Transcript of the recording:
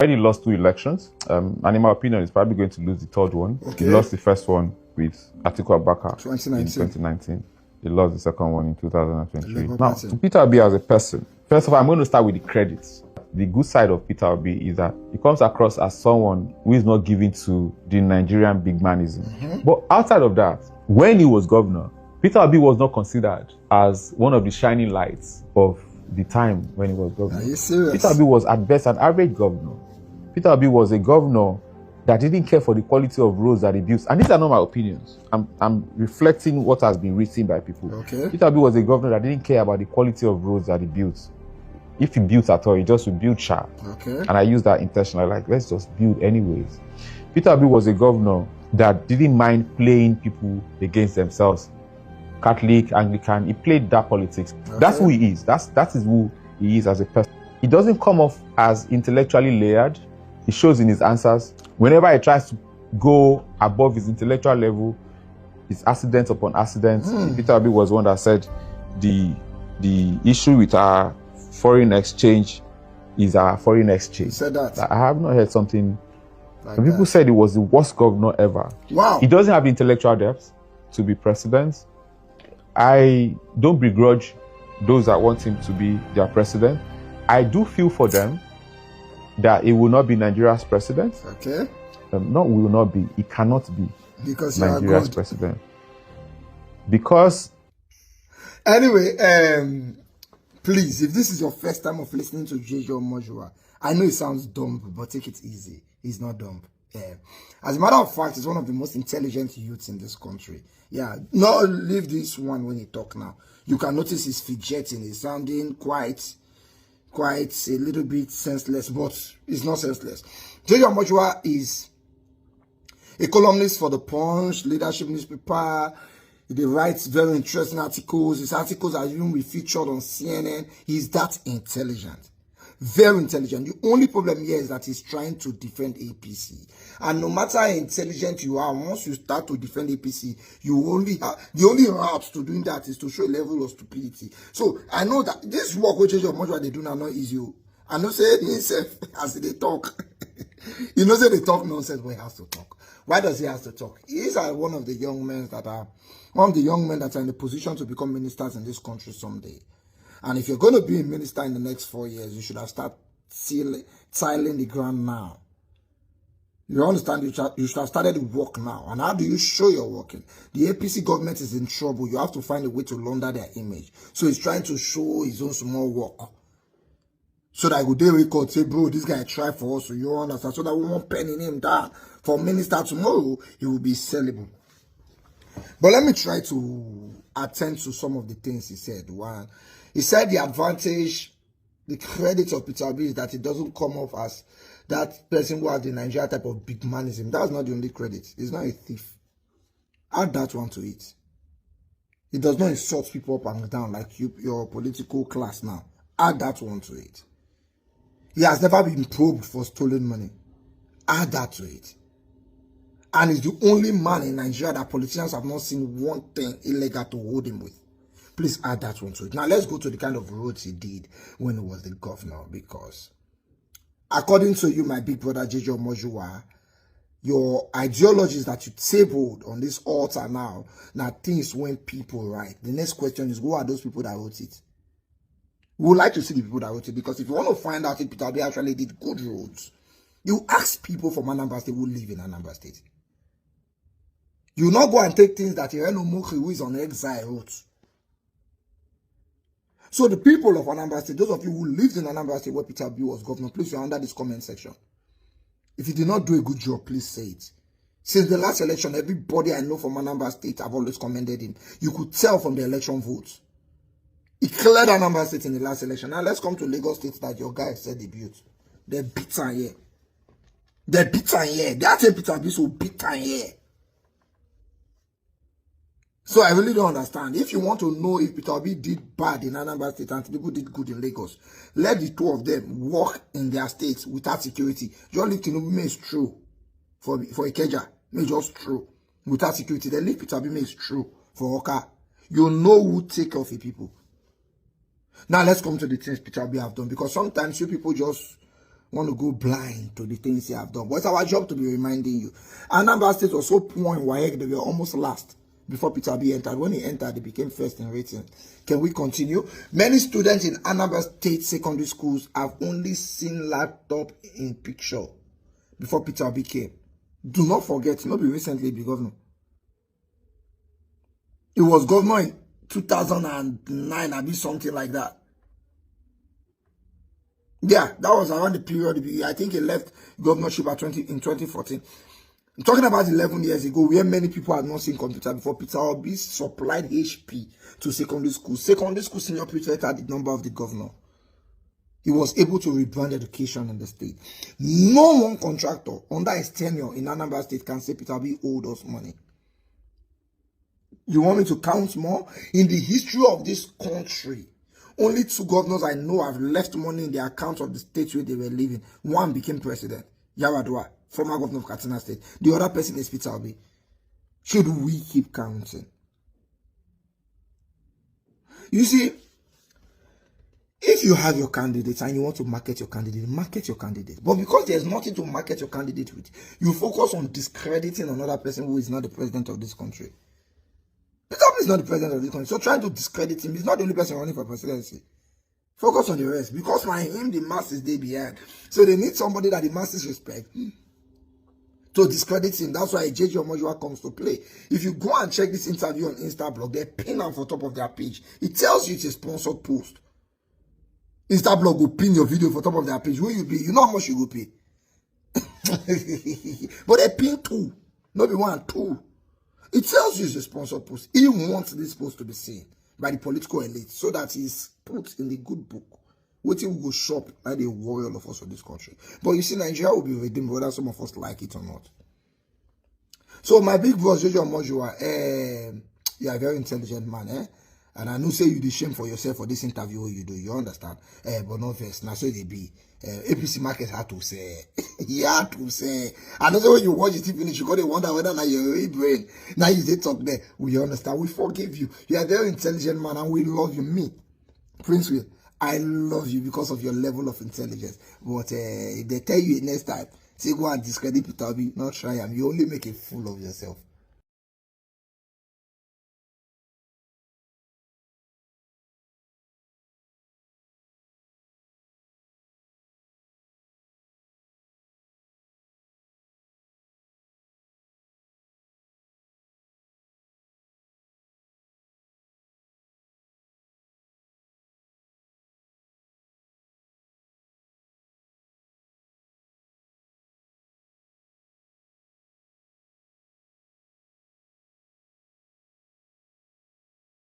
Already lost 2 elections, and in my opinion, he's probably going to lose the third one. Okay. He lost the first one with Atiku Abubakar 2019. in 2019. He lost the second one in 2023. Now, Party. to Peter Obi as a person, first of all, I'm going to start with the credits. The good side of Peter Obi is that he comes across as someone who is not given to the Nigerian big manism. But outside of that, when he was governor, Peter Obi was not considered as one of the shining lights of the time when he was governor. Are you serious? Peter Obi was at best an average governor. Peter Obi was a governor that didn't care for the quality of roads that he built. And these are not my opinions. I'm reflecting what has been written by people. Okay. Peter Obi was a governor that didn't care about the quality of roads that he built. If he built at all, he just would build sharp. Okay. And I use that intentionally, like, let's just build anyways. Peter Obi was a governor that didn't mind playing people against themselves. Catholic, Anglican, he played that politics. Okay. That's who he is. That is who he is as a person. He doesn't come off as intellectually layered. He shows in his answers. Whenever he tries to go above his intellectual level, it's accident upon accident. Peter Obi was one that said the issue with our foreign exchange is our foreign exchange. He said that. I have not heard something. Like Some people said he was the worst governor ever. Wow. He doesn't have the intellectual depth to be president. I don't begrudge those that want him to be their president. I do feel for them that he will not be Nigeria's president. Okay. Not will not be. He cannot be Because you are Nigeria's good. president. Because Anyway, please, if this is your first time of listening to J.J. Mojua, I know it sounds dumb, but take it easy. He's not dumb. As a matter of fact, he's one of the most intelligent youths in this country. Yeah, no, leave this one when he talk now. You can notice he's fidgeting. He's sounding quite a little bit senseless, but it's not senseless. J.J. Mojua is a columnist for The Punch, leadership newspaper. He writes very interesting articles. His articles are even featured on CNN. He's that intelligent. Very intelligent. The only problem here is that he's trying to defend APC. And no matter how intelligent you are, once you start to defend APC, you only have, the only route to doing that is to show a level of stupidity. So I know that this work which of much what they do now not easy. I know say himself as they talk. You know say they talk nonsense, but he has to talk. Why does he have to talk? He is one of the young men that are in the position to become ministers in this country someday. And if you're going to be a minister in the next 4 years, you should have started tilling the ground now. You understand? You should have started work now. And how do you show you're working? The APC government is in trouble. You have to find a way to launder their image. So he's trying to show his own small work. So that good day record say, bro, this guy tried for us. So you understand? So that we won't penny him down. For minister tomorrow, he will be sellable. But let me try to attend to some of the things he said. One, he said the advantage, the credit of Peter Obi is that it doesn't come off as that person who has the Nigeria type of big manism. That's not the only credit. He's not a thief. Add that one to it. He does not insult people up and down like your political class now. Add that one to it. He has never been probed for stolen money. Add that to it. And he's the only man in Nigeria that politicians have not seen one thing illegal to hold him with. Please add that one to it. Now let's go to the kind of roads he did when he was the governor, because according to you, my big brother J.J. Mojua, your ideologies that you tabled on this altar now things when people write. The next question is, who are those people that wrote it? We would like to see the people that wrote it, because if you want to find out if Peter Obi actually did good roads, you ask people from Anambra State who live in Anambra State. You will not go and take things that Ireno Mokri, who is on exile, wrote. So the people of Anambra State, those of you who lived in Anambra State where Peter Obi was governor, please, you're under this comment section. If you did not do a good job, please say it. Since the last election, everybody I know from Anambra State have always commended him. You could tell from the election votes. He cleared Anambra State in the last election. Now let's come to Lagos State that your guy said he built. They're bitter here. They're bitter here. That's a Peter Obi so bitter here. So I really don't understand. If you want to know if Peter Obi did bad in Anambra State and people did good in Lagos, let the two of them work in their states without security. Just leave Tinunu is true for Ikeja. May just true without security. Then leave Peter Obi is true for Oka. You know who take off the people. Now let's come to the things Peter Obi have done, because sometimes you people just want to go blind to the things they have done. But it's our job to be reminding you. Anambra State was so poor in WAEC, they were almost last before Peter Obi entered. When he entered, they became first in rating. Can we continue? Many students in Anambra State secondary schools have only seen laptop in picture before Peter Obi came. Do not forget, not be recently be governor. He was governor in 2009, I mean something like that. Yeah, that was around the period. I think he left governorship in 2014. I'm talking about 11 years ago, where many people had not seen computer before. Peter Obi supplied HP to secondary school. Secondary school senior prefect had the number of the governor. He was able to rebrand education in the state. No one contractor under his tenure in Anambra State can say Peter Obi owed us money. You want me to count more? In the history of this country, only 2 governors I know have left money in the account of the state where they were living. One became president, Yaradua, former governor of Katsina State. The other person is Peter Obi. Should we keep counting? You see, if you have your candidates and you want to market your candidate, market your candidate. But because there's nothing to market your candidate with, you focus on discrediting another person who is not the president of this country. Peter Obi is not the president of this country, so trying to discredit him. He's not the only person running for presidency. Focus on the rest. Because by him, the masses, they behind. So they need somebody that the masses respect to discredit him. That's why JJ Omojua comes to play. If you go and check this interview on Instablog, they pin them for top of their page. It tells you it's a sponsored post. Instablog will pin your video for top of their page. Where you be? You know how much you will pay. But they pin 2. Not be 1, 2. It tells you it's a sponsored post. He wants this post to be seen by the political elite so that he's put in the good book. Waiting will go shop like the warrior of us for this country. But you see, Nigeria will be redeemed whether some of us like it or not. So my big boss, JJ Omojua, you're a very intelligent man, eh? And I know say you the shame for yourself for this interview you do. You understand? But not first. Now so they be. APC market had to say. He had to say. I know when you watch it finish, you gotta wonder whether now your brain. Now you say talk there. We understand. We forgive you. You are a very intelligent man and we love you. Me, Prince Will, I love you because of your level of intelligence. But if they tell you next time, say go and discredit Peter Obi, not try him. You only make a fool of yourself.